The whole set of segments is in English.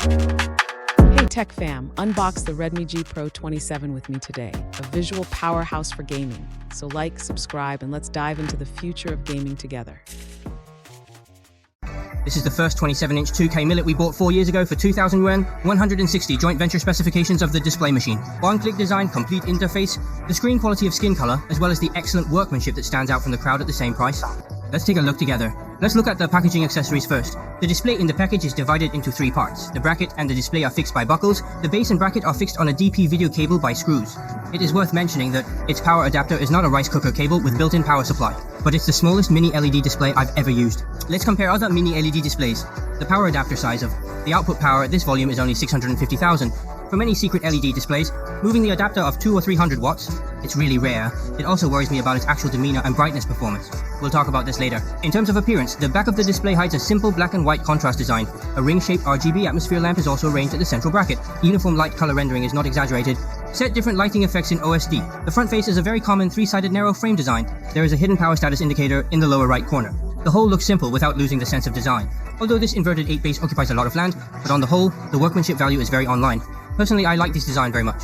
Hey Tech Fam, unbox the Redmi G Pro 27 with me today, a visual powerhouse for gaming. So like, subscribe, and let's dive into the future of gaming together. This is the first 27-inch 2K millet we bought 4 years ago for 2,000 yuan, 160 joint venture specifications of the display machine. One-click design, complete interface, the screen quality of skin color, as well as the excellent workmanship that stands out from the crowd at the same price. Let's take a look together. Let's look at the packaging accessories first. The display in the package is divided into 3 parts. The bracket and the display are fixed by buckles. The base and bracket are fixed on a DP video cable by screws. It is worth mentioning that its power adapter is not a rice cooker cable with built-in power supply, but it's the smallest mini LED display I've ever used. Let's compare other mini LED displays. The power adapter size of the output power at this volume is only 650,000. For many secret LED displays, moving the adapter of 200 or 300 watts, it's really rare. It also worries me about its actual demeanor and brightness performance. We'll talk about this later. In terms of appearance, the back of the display hides a simple black and white contrast design. A ring-shaped RGB atmosphere lamp is also arranged at the central bracket. Uniform light color rendering is not exaggerated. Set different lighting effects in OSD. The front face is a very common 3-sided narrow frame design. There is a hidden power status indicator in the lower right corner. The whole looks simple without losing the sense of design. Although this inverted 8 base occupies a lot of land, but on the whole, the workmanship value is very online. Personally, I like this design very much.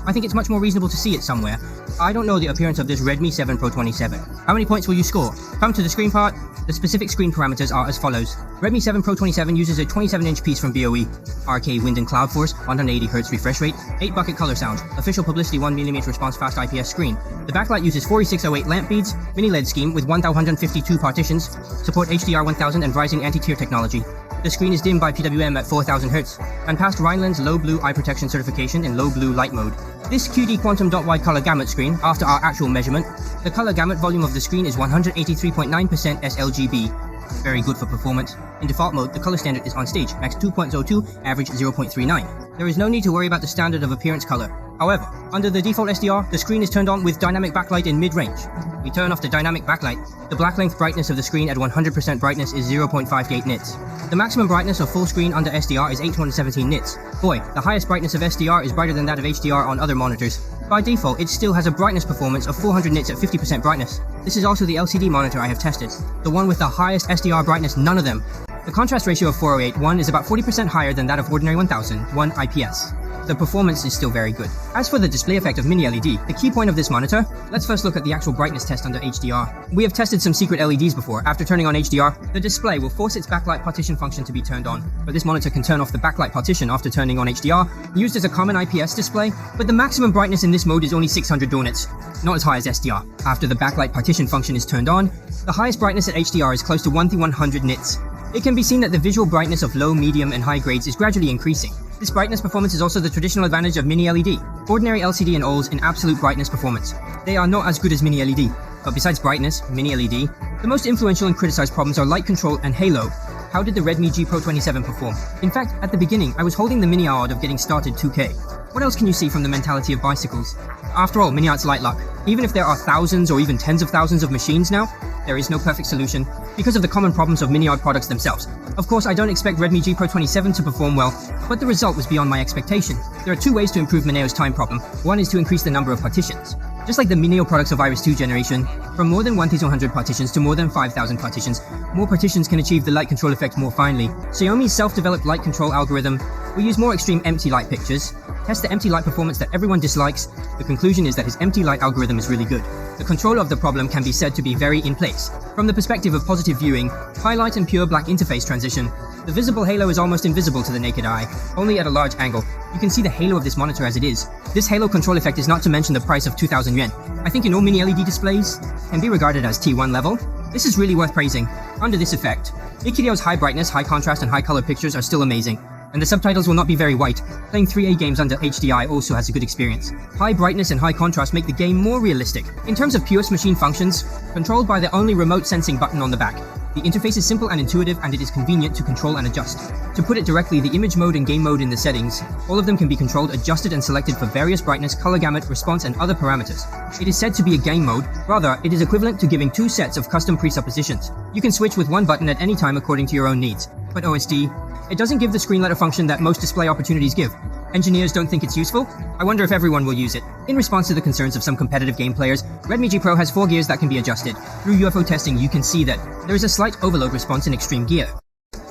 I think it's much more reasonable to see it somewhere. I don't know the appearance of this Redmi 7 Pro 27. How many points will you score? Come to the screen part. The specific screen parameters are as follows. Redmi 7 Pro 27 uses a 27-inch piece from BOE, RK Wind and Cloud Force, 180Hz refresh rate, 8-bucket color sound, official publicity 1mm response fast IPS screen. The backlight uses 4608 lamp beads, MiniLED scheme with 1052 partitions, support HDR 1000 and rising anti-tear technology. The screen is dimmed by PWM at 4000 Hz, and passed Rhineland's low blue eye protection certification in low blue light mode. This QD quantum dot wide color gamut screen, after our actual measurement, the color gamut volume of the screen is 183.9% sRGB. Very good for performance. In default mode, the color standard is on stage, max 2.02, average 0.39. There is no need to worry about the standard of appearance color. However, under the default SDR, the screen is turned on with dynamic backlight in mid-range. We turn off the dynamic backlight. The black length brightness of the screen at 100% brightness is 0.58 nits. The maximum brightness of full screen under SDR is 817 nits. Boy, the highest brightness of SDR is brighter than that of HDR on other monitors. By default, it still has a brightness performance of 400 nits at 50% brightness. This is also the LCD monitor I have tested. The one with the highest SDR brightness, none of them. The contrast ratio of 408:1 is about 40% higher than that of ordinary 1001 IPS. The performance is still very good. As for the display effect of Mini LED, the key point of this monitor, let's first look at the actual brightness test under HDR. We have tested some secret LEDs before. After turning on HDR, the display will force its backlight partition function to be turned on. But this monitor can turn off the backlight partition after turning on HDR, used as a common IPS display, but the maximum brightness in this mode is only 600 nits, not as high as SDR. After the backlight partition function is turned on, the highest brightness at HDR is close to 100 nits. It can be seen that the visual brightness of low, medium, and high grades is gradually increasing. This brightness performance is also the traditional advantage of Mini LED. Ordinary LCD and OLEDs in absolute brightness performance. They are not as good as Mini LED. But besides brightness, Mini LED, the most influential and criticized problems are light control and halo. How did the Redmi G Pro 27 perform? In fact, at the beginning, I was holding the Mini Art of getting started 2K. What else can you see from the mentality of bicycles? After all, Mini Art's light luck. Even if there are thousands or even tens of thousands of machines now, there is no perfect solution because of the common problems of Mini Art products themselves. Of course, I don't expect Redmi G Pro 27 to perform well, but the result was beyond my expectation. There are 2 ways to improve Mineo's time problem. One is to increase the number of partitions. Just like the Mineo products of Iris 2 generation, from more than 1,100 partitions to more than 5,000 partitions, more partitions can achieve the light control effect more finely. Xiaomi's self-developed light control algorithm will use more extreme empty light pictures, test the empty light performance that everyone dislikes. The conclusion is that his empty light algorithm is really good. The control of the problem can be said to be very in place. From the perspective of positive viewing, highlight and pure black interface transition, the visible halo is almost invisible to the naked eye, only at a large angle. You can see the halo of this monitor as it is. This halo control effect is not to mention the price of 2,000 yuan. I think in all Mini LED displays can be regarded as T1 level. This is really worth praising. Under this effect, Ikideo's high brightness, high contrast and high color pictures are still amazing. And the subtitles will not be very white. Playing 3A games under HDI also has a good experience. High brightness and high contrast make the game more realistic. In terms of purest machine functions, controlled by the only remote sensing button on the back. The interface is simple and intuitive, and it is convenient to control and adjust. To put it directly, the image mode and game mode in the settings, all of them can be controlled, adjusted and selected for various brightness, color gamut, response and other parameters. It is said to be a game mode, rather it is equivalent to giving 2 sets of custom presuppositions. You can switch with one button at any time according to your own needs. But OSD, it doesn't give the screen letter function that most display opportunities give. Engineers don't think it's useful? I wonder if everyone will use it. In response to the concerns of some competitive game players, Redmi G Pro has 4 gears that can be adjusted. Through UFO testing, you can see that there is a slight overload response in extreme gear.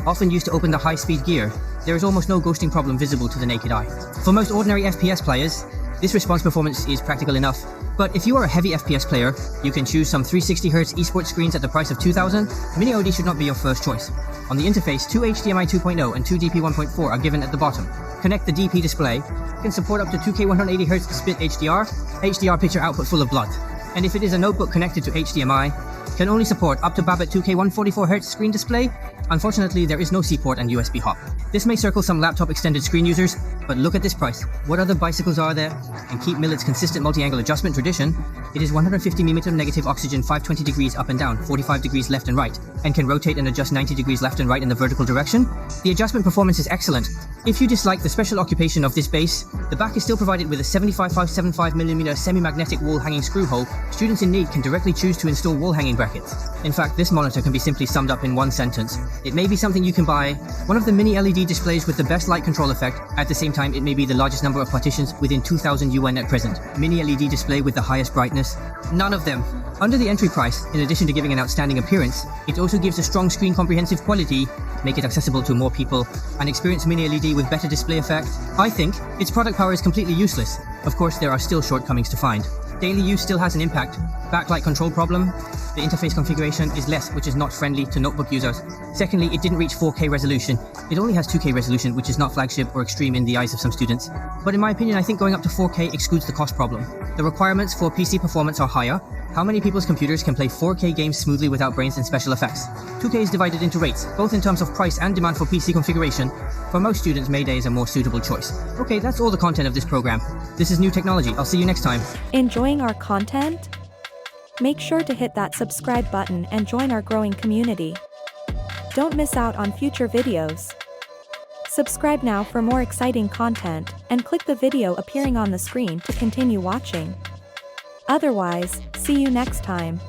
Often used to open the high-speed gear, there is almost no ghosting problem visible to the naked eye. For most ordinary FPS players, this response performance is practical enough, but if you are a heavy FPS player, you can choose some 360Hz esports screens at the price of $2,000. Mini-LED should not be your first choice. On the interface, two HDMI 2.0 and two DP 1.4 are given at the bottom. Connect the DP display, can support up to 2K 180Hz split HDR picture output full of blood. And if it is a notebook connected to HDMI, can only support up to Babbitt 2K 144Hz screen display. Unfortunately, there is no C port and USB hop. This may circle some laptop extended screen users, but look at this price. What other bicycles are there? And keep MiniLED's consistent multi-angle adjustment tradition, it is 150mm negative oxygen 520 degrees up and down, 45 degrees left and right, and can rotate and adjust 90 degrees left and right in the vertical direction. The adjustment performance is excellent. If you dislike the special occupation of this base, the back is still provided with a 75.575mm semi-magnetic wall hanging screw hole. Students in need can directly choose to install wall hanging brackets. In fact, this monitor can be simply summed up in one sentence. It may be something you can buy, one of the mini LED displays with the best light control effect. At the same time, it may be the largest number of partitions within 2000 UN at present. Mini LED display with the highest brightness? None of them. Under the entry price, in addition to giving an outstanding appearance, it also gives a strong screen comprehensive quality, make it accessible to more people, and experience Mini LED with better display effect. I think its product power is completely useless. Of course, there are still shortcomings to find. Daily use still has an impact. Backlight control problem. The interface configuration is less, which is not friendly to notebook users. Secondly, it didn't reach 4K resolution. It only has 2K resolution, which is not flagship or extreme in the eyes of some students. But in my opinion, I think going up to 4K excludes the cost problem. The requirements for PC performance are higher. How many people's computers can play 4K games smoothly without brains and special effects? 2K is divided into rates, both in terms of price and demand for PC configuration. For most students, Mayday is a more suitable choice. Okay, that's all the content of this program. This is New Technology. I'll see you next time. Enjoying our content? Make sure to hit that subscribe button and join our growing community. Don't miss out on future videos. Subscribe now for more exciting content, and click the video appearing on the screen to continue watching. Otherwise, see you next time.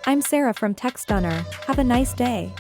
I'm Sarah from TechStunner. Have a nice day.